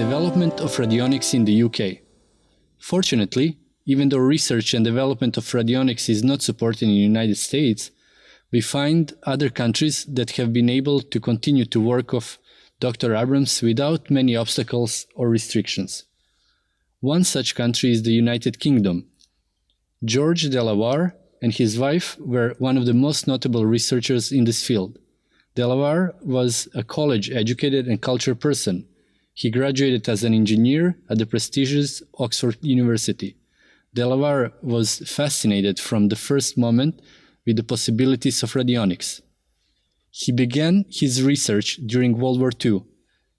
Development of radionics in the UK. Fortunately, even though research and development of radionics is not supported in the United States, we find other countries that have been able to continue to work of Dr. Abrams without many obstacles or restrictions. One such country is the United Kingdom. George Delaware and his wife were one of the most notable researchers in this field. Delaware was a college-educated and cultured person. He graduated as an engineer at the prestigious Oxford University. Delaware was fascinated from the first moment with the possibilities of radionics. He began his research during World War II.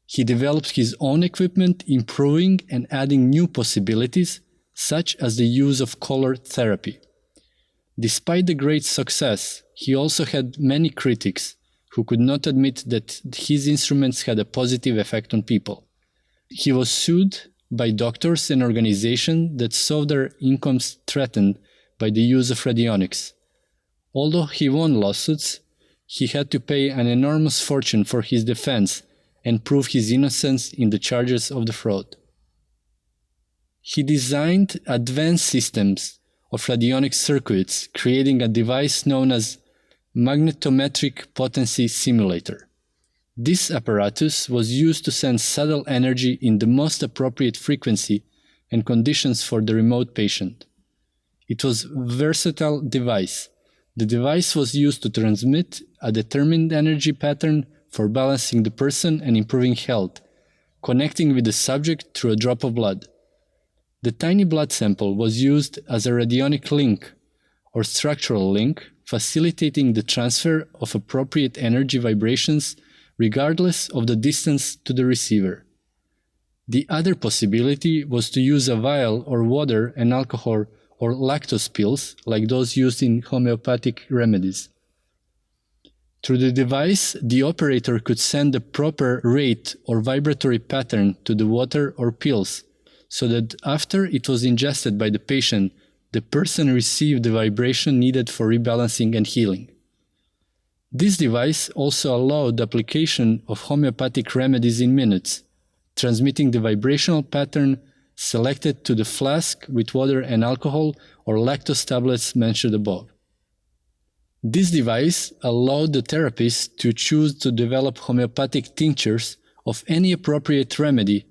He developed his own equipment, improving and adding new possibilities, such as the use of color therapy. Despite the great success, he also had many critics who could not admit that his instruments had a positive effect on people. He was sued by doctors and organizations that saw their incomes threatened by the use of radionics. Although he won lawsuits, he had to pay an enormous fortune for his defense and prove his innocence in the charges of the fraud. He designed advanced systems of radionic circuits, creating a device known as Magnetometric Potency simulator. This apparatus was used to send subtle energy in the most appropriate frequency and conditions for the remote patient. It was a versatile device. The device was used to transmit a determined energy pattern for balancing the person and improving health, connecting with the subject through a drop of blood. The tiny blood sample was used as a radionic link or structural link, facilitating the transfer of appropriate energy vibrations regardless of the distance to the receiver. The other possibility was to use a vial or water and alcohol or lactose pills like those used in homeopathic remedies. Through the device, the operator could send the proper rate or vibratory pattern to the water or pills, so that after it was ingested by the patient, the person received the vibration needed for rebalancing and healing. This device also allowed the application of homeopathic remedies in minutes, transmitting the vibrational pattern selected to the flask with water and alcohol or lactose tablets mentioned above. This device allowed the therapist to choose to develop homeopathic tinctures of any appropriate remedy,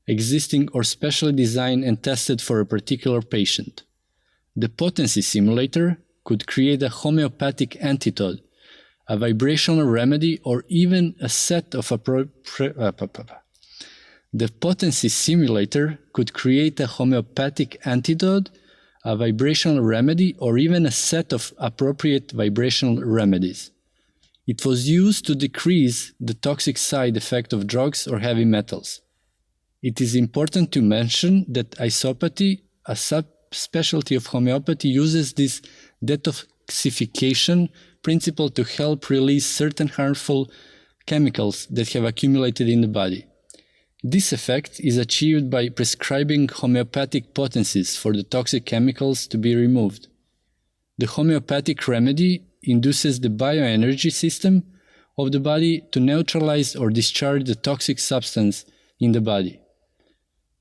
existing or specially designed and tested for a particular patient. The Potency simulator could create a homeopathic antidote, a vibrational remedy, or even a set of The Potency simulator could create a homeopathic antidote, a vibrational remedy, or even a set of appropriate vibrational remedies. It was used to decrease the toxic side effect of drugs or heavy metals. It is important to mention that isopathy, a subspecialty of homeopathy, uses this detoxification principle to help release certain harmful chemicals that have accumulated in the body. This effect is achieved by prescribing homeopathic potencies for the toxic chemicals to be removed. The homeopathic remedy induces the bioenergy system of the body to neutralize or discharge the toxic substance in the body.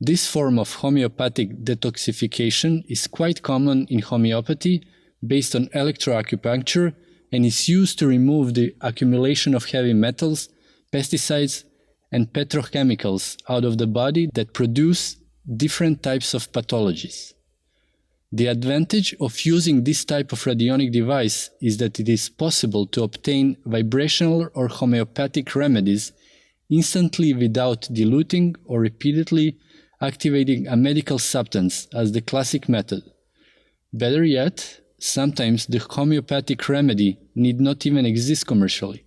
This form of homeopathic detoxification is quite common in homeopathy based on electroacupuncture and is used to remove the accumulation of heavy metals, pesticides, and petrochemicals out of the body that produce different types of pathologies. The advantage of using this type of radionic device is that it is possible to obtain vibrational or homeopathic remedies instantly without diluting or repeatedly activating a medical substance as the classic method. Better yet, sometimes the homeopathic remedy need not even exist commercially.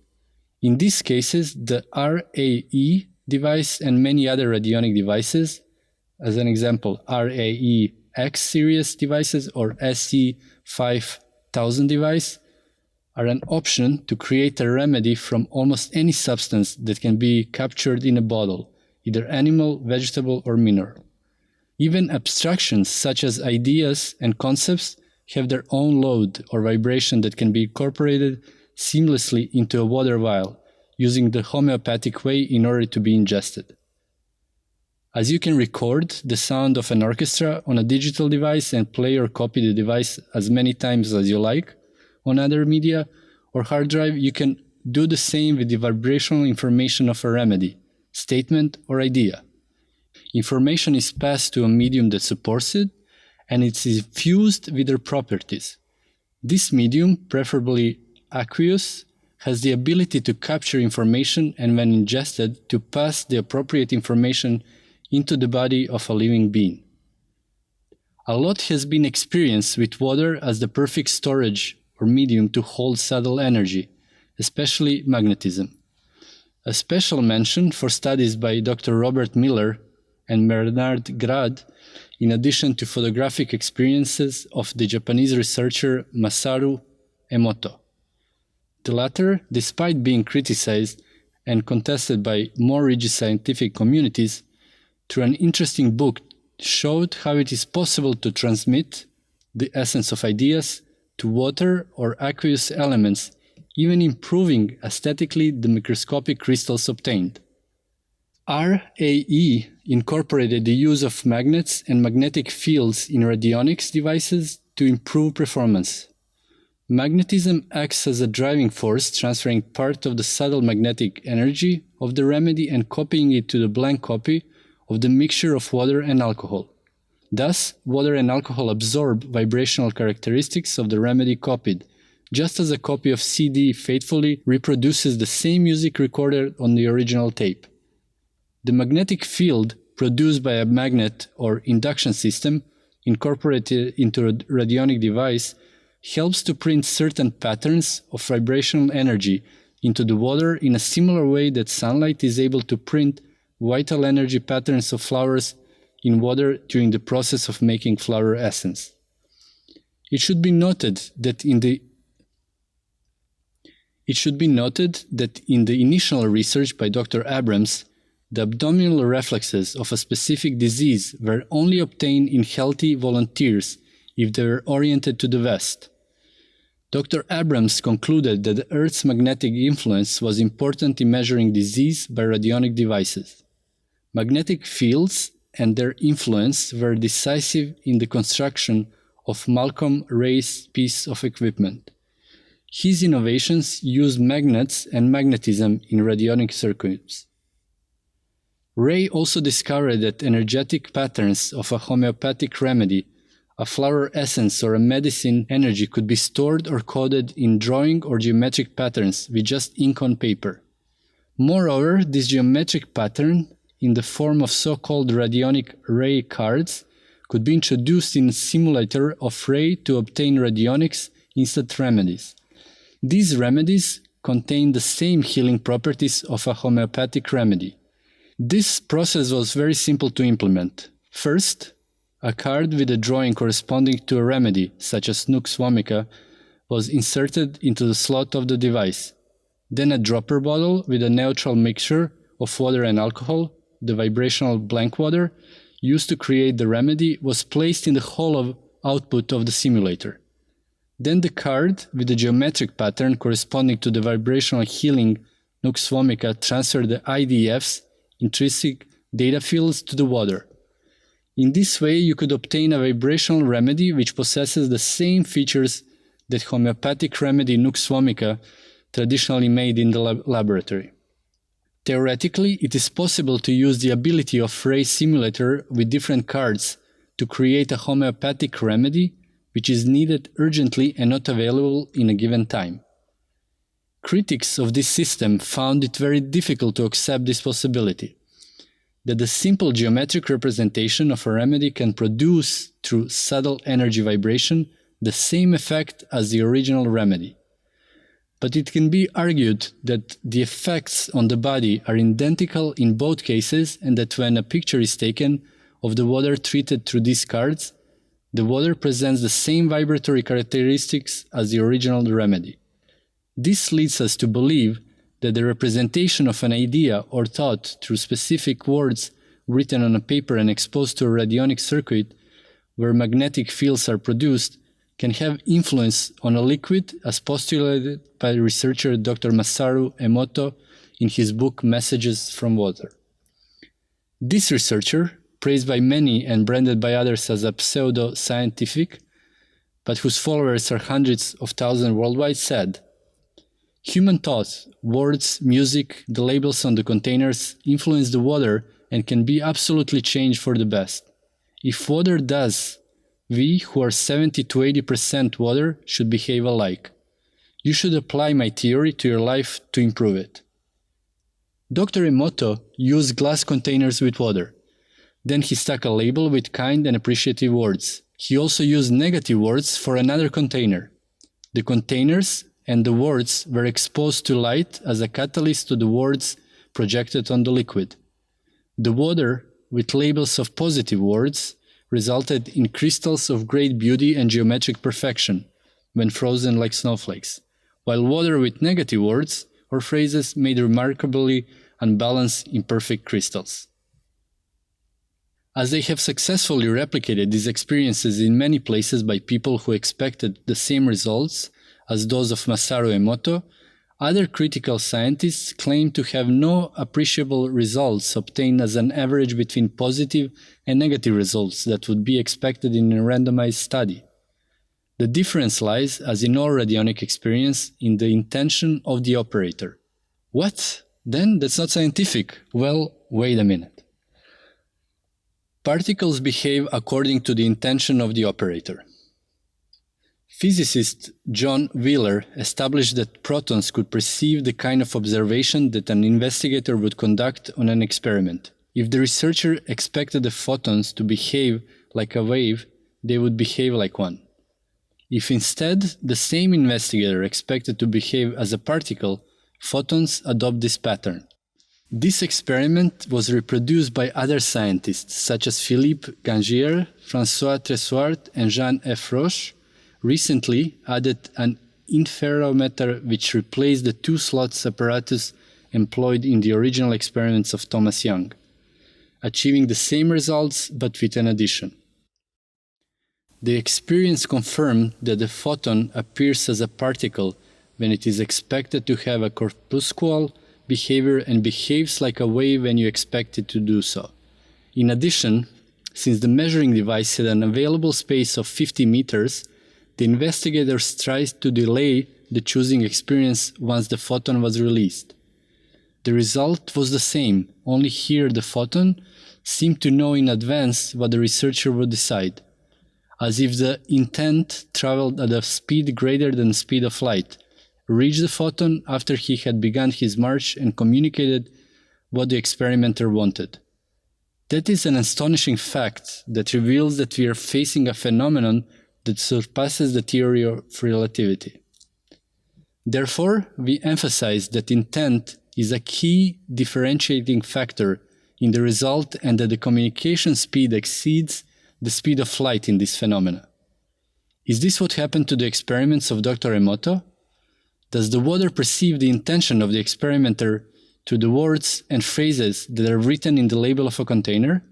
In these cases, the RAE device and many other radionic devices, as an example, RAE X series devices or SE5000 device, are an option to create a remedy from almost any substance that can be captured in a bottle, either animal, vegetable, or mineral. Even abstractions such as ideas and concepts have their own load or vibration that can be incorporated seamlessly into a water vial, using the homeopathic way in order to be ingested. as you can record the sound of an orchestra on a digital device and play or copy the device as many times as you like on other media or hard drive, you can do the same with the vibrational information of a remedy, statement, or idea. Information is passed to a medium that supports it, and it's infused with their properties. This medium, preferably aqueous, has the ability to capture information and, when ingested, to pass the appropriate information into the body of a living being. A lot has been experienced with water as the perfect storage or medium to hold subtle energy, especially magnetism. A special mention for studies by Dr. Robert Miller and Bernard Grad, in addition to photographic experiences of the Japanese researcher Masaru Emoto. The latter, despite being criticized and contested by more rigid scientific communities, through an interesting book showed how it is possible to transmit the essence of ideas to water or aqueous elements, even improving aesthetically the microscopic crystals obtained. RAE incorporated the use of magnets and magnetic fields in radionics devices to improve performance. Magnetism acts as a driving force, transferring part of the subtle magnetic energy of the remedy and copying it to the blank copy of the mixture of water and alcohol. Thus, water and alcohol absorb vibrational characteristics of the remedy copied, just as a copy of CD faithfully reproduces the same music recorded on the original tape. The magnetic field produced by a magnet or induction system incorporated into a radionic device helps to print certain patterns of vibrational energy into the water in a similar way that sunlight is able to print vital energy patterns of flowers in water during the process of making flower essence. It should be noted that in the initial research by Dr. Abrams, the abdominal reflexes of a specific disease were only obtained in healthy volunteers if they were oriented to the west. Dr. Abrams concluded that the Earth's magnetic influence was important in measuring disease by radionic devices. Magnetic fields and their influence were decisive in the construction of Malcolm Ray's piece of equipment. His innovations used magnets and magnetism in radionic circuits. Ray also discovered that energetic patterns of a homeopathic remedy, a flower essence, or a medicine energy could be stored or coded in drawing or geometric patterns with just ink on paper. Moreover, this geometric pattern, in the form of so-called radionic ray cards, could be introduced in a simulator of ray to obtain radionics instant remedies. These remedies contain the same healing properties of a homeopathic remedy. This process was very simple to implement. First, a card with a drawing corresponding to a remedy, such as Nux vomica, was inserted into the slot of the device. Then a dropper bottle with a neutral mixture of water and alcohol, the vibrational blank water, used to create the remedy, was placed in the hole of output of the simulator. Then the card with the geometric pattern corresponding to the vibrational healing Nux vomica transferred the IDF's intrinsic data fields to the water. In this way, you could obtain a vibrational remedy which possesses the same features that homeopathic remedy Nux vomica traditionally made in the laboratory. Theoretically, it is possible to use the ability of Ray Simulator with different cards to create a homeopathic remedy which is needed urgently and not available in a given time. Critics of this system found it very difficult to accept this possibility, that the simple geometric representation of a remedy can produce, through subtle energy vibration, the same effect as the original remedy. But it can be argued that the effects on the body are identical in both cases, and that when a picture is taken of the water treated through these cards, the water presents the same vibratory characteristics as the original remedy. This leads us to believe that the representation of an idea or thought through specific words written on a paper and exposed to a radionic circuit where magnetic fields are produced can have influence on a liquid, as postulated by researcher Dr. Masaru Emoto in his book Messages from Water. This researcher praised by many and branded by others as a pseudo-scientific, but whose followers are hundreds of thousands worldwide, said, "Human thought, words, music, the labels on the containers influence the water and can be absolutely changed for the best. If water does, we who are 70 to 80% water should behave alike. You should apply my theory to your life to improve it." Dr. Emoto used glass containers with water. Then he stuck a label with kind and appreciative words. He also used negative words for another container. The containers and the words were exposed to light as a catalyst to the words projected on the liquid. The water, with labels of positive words, resulted in crystals of great beauty and geometric perfection when frozen like snowflakes, while water with negative words or phrases made remarkably unbalanced imperfect crystals. As they have successfully replicated these experiences in many places by people who expected the same results as those of Masaru Emoto, other critical scientists claim to have no appreciable results obtained as an average between positive and negative results that would be expected in a randomized study. The difference lies, as in all radionic experience, in the intention of the operator. What? Then that's not scientific. Well, wait a minute. Particles behave according to the intention of the operator. Physicist John Wheeler established that protons could perceive the kind of observation that an investigator would conduct on an experiment. If the researcher expected the photons to behave like a wave, they would behave like one. If instead the same investigator expected to behave as a particle, photons adopt this pattern. This experiment was reproduced by other scientists such as Philippe Gangier, François Tressoart, and Jean F. Roche, recently added an interferometer which replaced the two slots apparatus employed in the original experiments of Thomas Young, achieving the same results but with an addition. The experience confirmed that the photon appears as a particle when it is expected to have a corpuscular behavior and behaves like a wave when you expect it to do so. In addition, since the measuring device had an available space of 50 meters, the investigators tried to delay the choosing experience once the photon was released. The result was the same, only here the photon seemed to know in advance what the researcher would decide, as if the intent traveled at a speed greater than the speed of light, reached the photon after he had begun his march and communicated what the experimenter wanted. That is an astonishing fact that reveals that we are facing a phenomenon that surpasses the theory of relativity. Therefore, we emphasize that intent is a key differentiating factor in the result and that the communication speed exceeds the speed of light in this phenomena. Is this what happened to the experiments of Dr. Emoto? Does the water perceive the intention of the experimenter to the words and phrases that are written in the label of a container?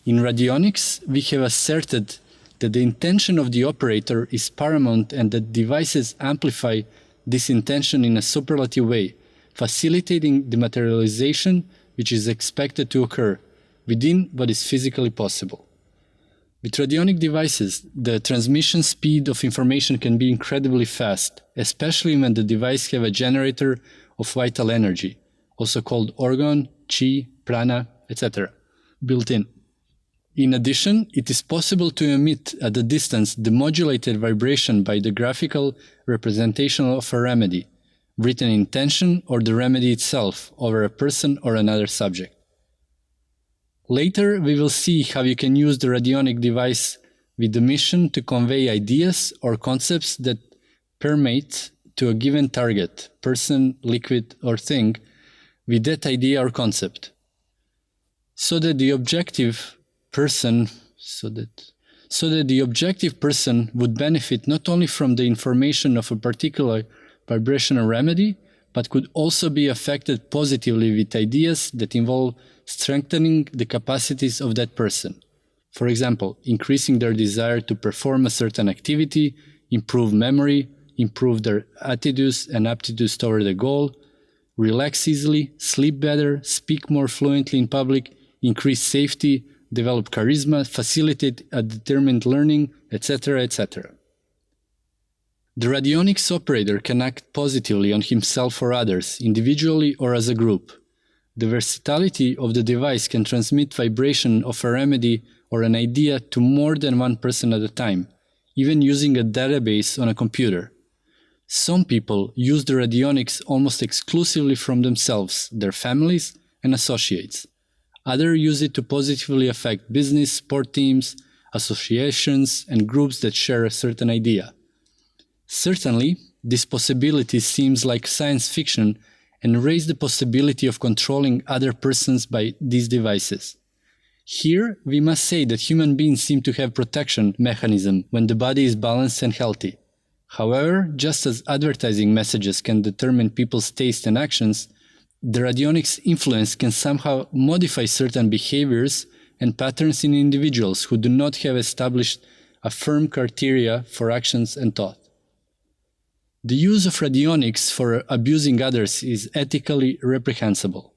In radionics, we have asserted that the intention of the operator is paramount and that devices amplify this intention in a superlative way, facilitating the materialization which is expected to occur within what is physically possible. With radionic devices, the transmission speed of information can be incredibly fast, especially when the device has a generator of vital energy, also called orgone, chi, prana, etc., built in. In addition, it is possible to emit at a distance the modulated vibration by the graphical representation of a remedy, written intention or the remedy itself over a person or another subject. Later, we will see how you can use the radionic device with the mission to convey ideas or concepts that permeate to a given target, person, liquid, or thing, with that idea or concept, so that the objective person would benefit not only from the information of a particular vibrational remedy, but could also be affected positively with ideas that involve strengthening the capacities of that person. For example, increasing their desire to perform a certain activity, improve memory, improve their attitudes and aptitudes toward the goal, relax easily, sleep better, speak more fluently in public, increase safety, develop charisma, facilitate a determined learning, etc., etc. The radionics operator can act positively on himself or others, individually or as a group. The versatility of the device can transmit vibration of a remedy or an idea to more than one person at a time, even using a database on a computer. Some people use the radionics almost exclusively from themselves, their families, and associates. Others use it to positively affect business, sport teams, associations, and groups that share a certain idea. Certainly, this possibility seems like science fiction and raise the possibility of controlling other persons by these devices. Here, we must say that human beings seem to have protection mechanism when the body is balanced and healthy. However, just as advertising messages can determine people's taste and actions, the radionics influence can somehow modify certain behaviors and patterns in individuals who do not have established a firm criteria for actions and thought. The use of radionics for abusing others is ethically reprehensible.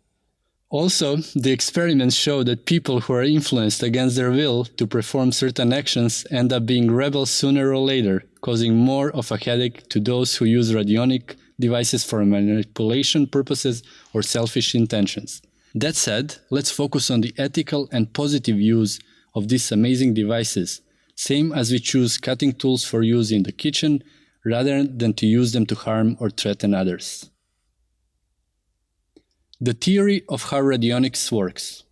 Also, the experiments show that people who are influenced against their will to perform certain actions end up being rebels sooner or later, causing more of a headache to those who use radionic devices for manipulation purposes or selfish intentions. That said, let's focus on the ethical and positive use of these amazing devices, same as we choose cutting tools for use in the kitchen, rather than to use them to harm or threaten others. The theory of how radionics works.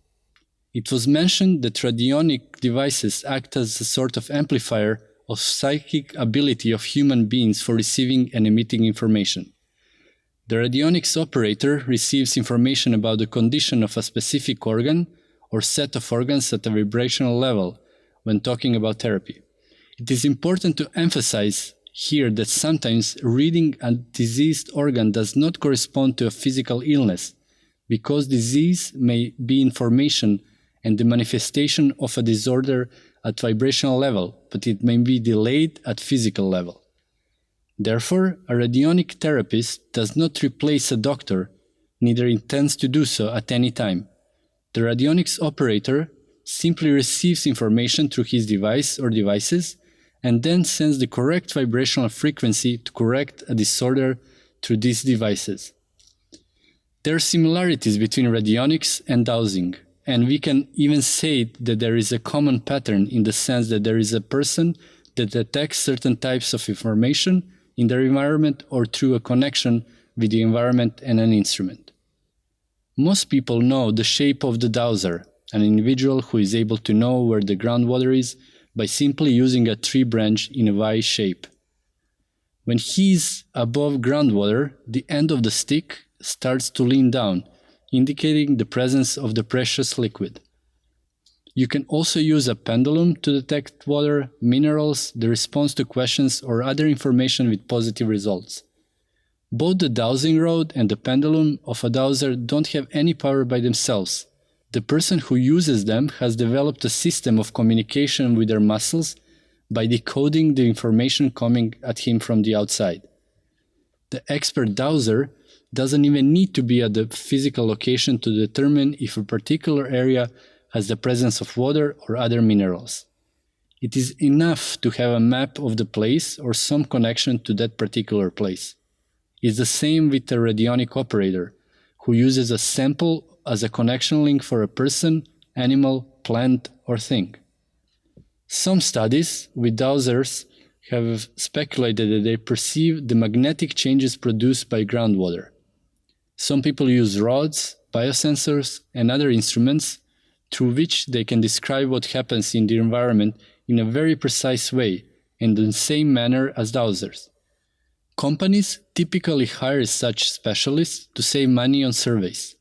It was mentioned that radionic devices act as a sort of amplifier of psychic ability of human beings for receiving and emitting information. The radionics operator receives information about the condition of a specific organ or set of organs at a vibrational level when talking about therapy. It is important to emphasize here that sometimes reading a diseased organ does not correspond to a physical illness, because disease may be information and the manifestation of a disorder at vibrational level, but it may be delayed at physical level. Therefore, a radionic therapist does not replace a doctor, neither intends to do so at any time. The radionics operator simply receives information through his device or devices and then sends the correct vibrational frequency to correct a disorder through these devices. There are similarities between radionics and dowsing, and we can even say that there is a common pattern in the sense that there is a person that detects certain types of information in their environment or through a connection with the environment and an instrument. Most people know the shape of the dowser, an individual who is able to know where the groundwater is by simply using a tree branch in a Y shape. When he is above groundwater, the end of the stick starts to lean down, indicating the presence of the precious liquid. You can also use a pendulum to detect water, minerals, the response to questions, or other information with positive results. Both the dowsing rod and the pendulum of a dowser don't have any power by themselves. The person who uses them has developed a system of communication with their muscles by decoding the information coming at him from the outside. The expert dowser doesn't even need to be at the physical location to determine if a particular area has the presence of water or other minerals. It is enough to have a map of the place or some connection to that particular place. It's the same with a radionic operator, who uses a sample as a connection link for a person, animal, plant, or thing. Some studies with dowsers have speculated that they perceive the magnetic changes produced by groundwater. Some people use rods, biosensors, and other instruments through which they can describe what happens in the environment in a very precise way and in the same manner as dowsers. Companies typically hire such specialists to save money on surveys.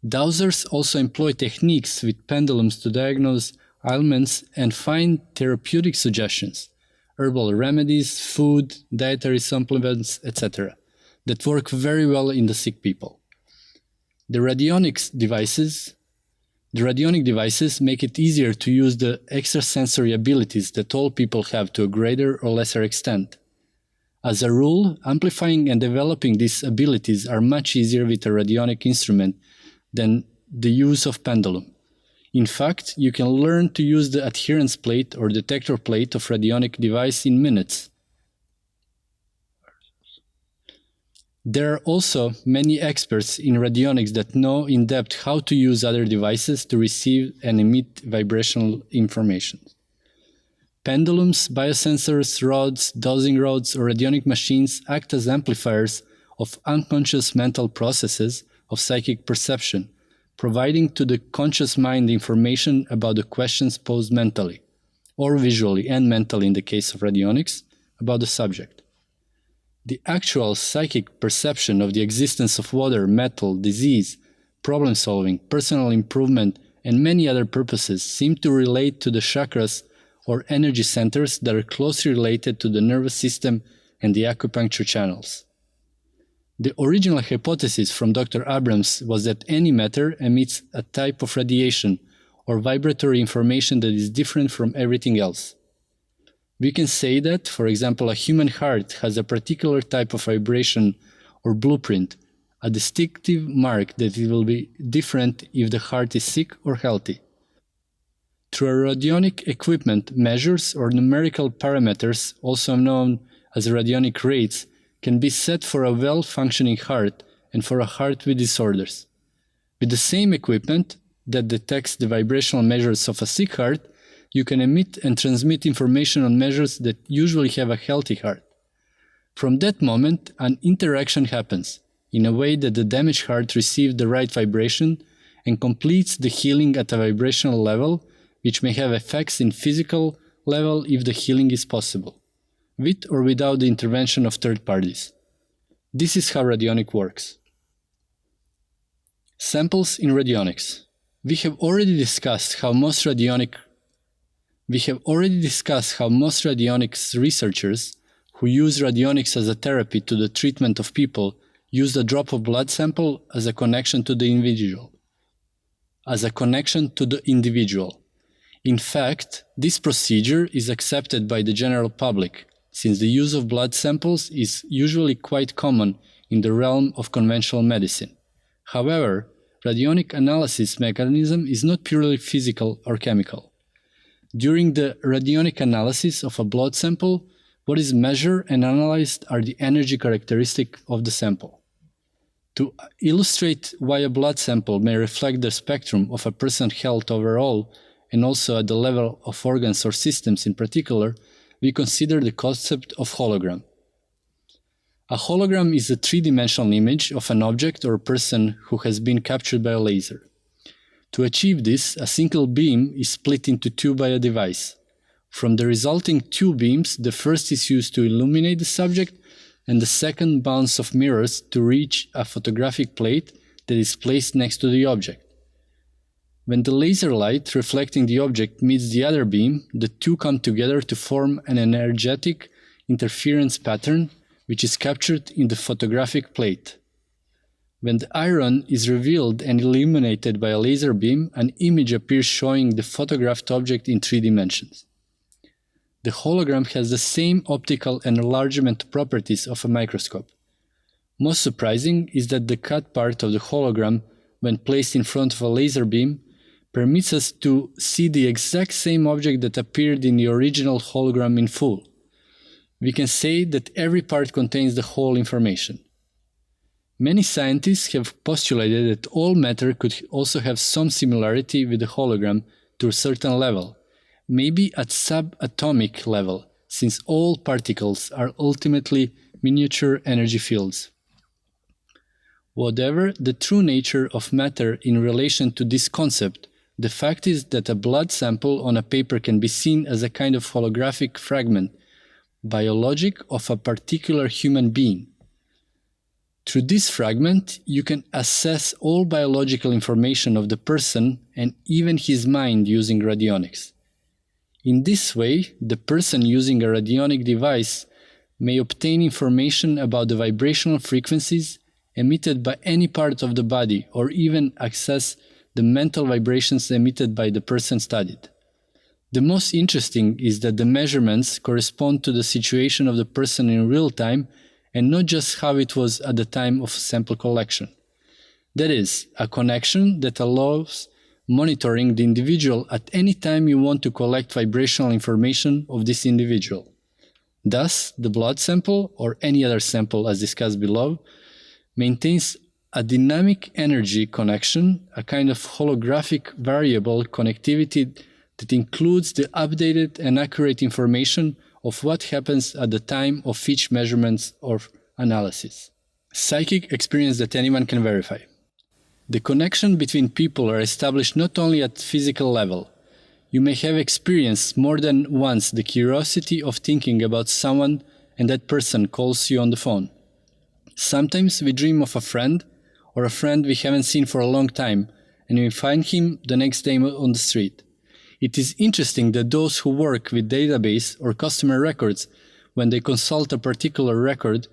Dowsers also employ techniques with pendulums to diagnose ailments and find therapeutic suggestions, herbal remedies, food, dietary supplements, etc., that work very well in the sick people. The radionic devices make it easier to use the extrasensory abilities that all people have to a greater or lesser extent. As a rule, amplifying and developing these abilities are much easier with a radionic instrument than the use of pendulum. In fact, you can learn to use the adherence plate or detector plate of radionic device in minutes. There are also many experts in radionics that know in depth how to use other devices to receive and emit vibrational information. Pendulums, biosensors, rods, dowsing rods, or radionic machines act as amplifiers of unconscious mental processes of psychic perception, providing to the conscious mind information about the questions posed mentally, or visually and mentally in the case of radionics, about the subject. The actual psychic perception of the existence of water, metal, disease, problem-solving, personal improvement, and many other purposes seem to relate to the chakras or energy centers that are closely related to the nervous system and the acupuncture channels. The original hypothesis from Dr. Abrams was that any matter emits a type of radiation or vibratory information that is different from everything else. We can say that, for example, a human heart has a particular type of vibration or blueprint, a distinctive mark that it will be different if the heart is sick or healthy. Through a radionic equipment, measures or numerical parameters, also known as radionic rates, can be set for a well-functioning heart and for a heart with disorders. With the same equipment that detects the vibrational measures of a sick heart, you can emit and transmit information on measures that usually have a healthy heart. From that moment, an interaction happens, in a way that the damaged heart receives the right vibration and completes the healing at a vibrational level, which may have effects in physical level if the healing is possible, with or without the intervention of third parties. This is how radionic works. Samples in radionics. We have already discussed how most radionics researchers who use radionics as a therapy to the treatment of people use a drop of blood sample as a connection to the individual. In fact, this procedure is accepted by the general public, since the use of blood samples is usually quite common in the realm of conventional medicine. However, radionic analysis mechanism is not purely physical or chemical. During the radionic analysis of a blood sample, what is measured and analyzed are the energy characteristics of the sample. To illustrate why a blood sample may reflect the spectrum of a person's health overall, and also at the level of organs or systems in particular, we consider the concept of hologram. A hologram is a three-dimensional image of an object or a person who has been captured by a laser. To achieve this, a single beam is split into two by a device. From the resulting two beams, the first is used to illuminate the subject, and the second bounce of mirrors to reach a photographic plate that is placed next to the object. When the laser light reflecting the object meets the other beam, the two come together to form an energetic interference pattern, which is captured in the photographic plate. When the iron is revealed and illuminated by a laser beam, an image appears showing the photographed object in 3 dimensions. The hologram has the same optical enlargement properties of a microscope. Most surprising is that the cut part of the hologram, when placed in front of a laser beam, permits us to see the exact same object that appeared in the original hologram in full. We can say that every part contains the whole information. Many scientists have postulated that all matter could also have some similarity with the hologram to a certain level, maybe at subatomic level, since all particles are ultimately miniature energy fields. Whatever the true nature of matter in relation to this concept, the fact is that a blood sample on a paper can be seen as a kind of holographic fragment, biologic of a particular human being. Through this fragment, you can assess all biological information of the person and even his mind using radionics. In this way, the person using a radionic device may obtain information about the vibrational frequencies emitted by any part of the body, or even access the mental vibrations emitted by the person studied. The most interesting is that the measurements correspond to the situation of the person in real time and not just how it was at the time of sample collection. That is, a connection that allows monitoring the individual at any time you want to collect vibrational information of this individual. Thus, the blood sample, or any other sample as discussed below, maintains a dynamic energy connection, a kind of holographic variable connectivity that includes the updated and accurate information of what happens at the time of each measurement or analysis. Psychic experience that anyone can verify. The connection between people are established not only at physical level. You may have experienced more than once the curiosity of thinking about someone and that person calls you on the phone. Sometimes we dream of a friend or a friend we haven't seen for a long time and we find him the next day on the street. It is interesting that those who work with database or customer records, when they consult a particular record,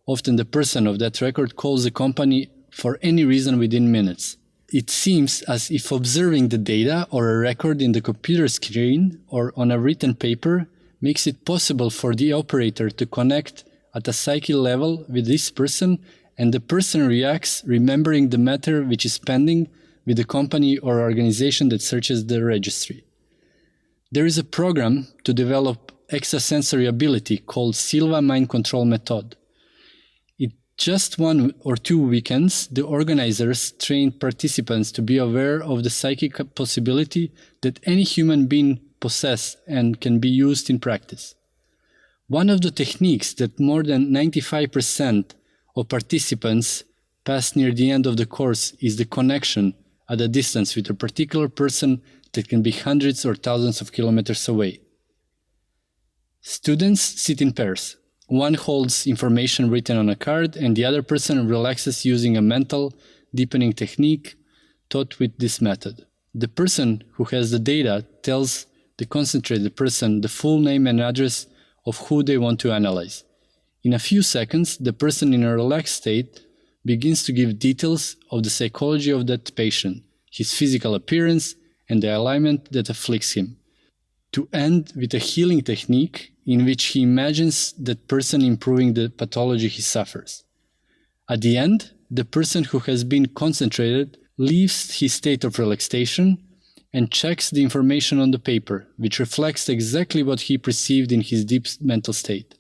often the person of that record calls the company for any reason within minutes. It seems as if observing the data or a record in the computer screen or on a written paper makes it possible for the operator to connect at a psychic level with this person, and the person reacts remembering the matter which is pending with the company or organization that searches the registry. There is a program to develop extrasensory ability called Silva mind control method. Just 1 or 2 weekends, the organizers trained participants to be aware of the psychic possibility that any human being possesses and can be used in practice. One of the techniques that more than 95% of participants pass near the end of the course is the connection at a distance with a particular person that can be hundreds or thousands of kilometers away. Students sit in pairs. One holds information written on a card and the other person relaxes using a mental deepening technique taught with this method. The person who has the data tells the concentrated person the full name and address of who they want to analyze. In a few seconds, the person in a relaxed state begins to give details of the psychology of that patient, his physical appearance, and the alignment that afflicts him, to end with a healing technique in which he imagines that person improving the pathology he suffers. At the end, the person who has been concentrated leaves his state of relaxation and checks the information on the paper, which reflects exactly what he perceived in his deep mental state.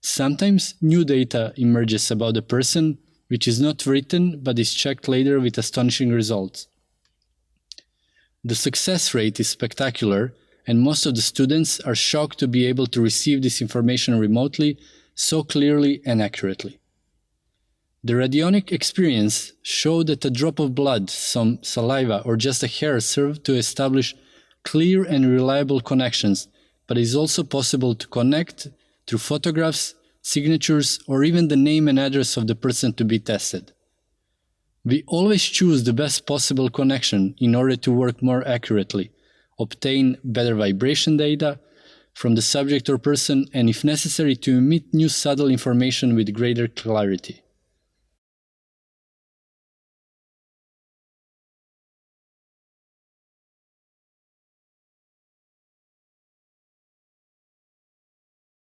Sometimes new data emerges about the person, which is not written but is checked later with astonishing results. The success rate is spectacular, and most of the students are shocked to be able to receive this information remotely, so clearly and accurately. The radionic experience showed that a drop of blood, some saliva, or just a hair served to establish clear and reliable connections, but it is also possible to connect through photographs, signatures, or even the name and address of the person to be tested. We always choose the best possible connection in order to work more accurately, obtain better vibration data from the subject or person, and if necessary to emit new subtle information with greater clarity.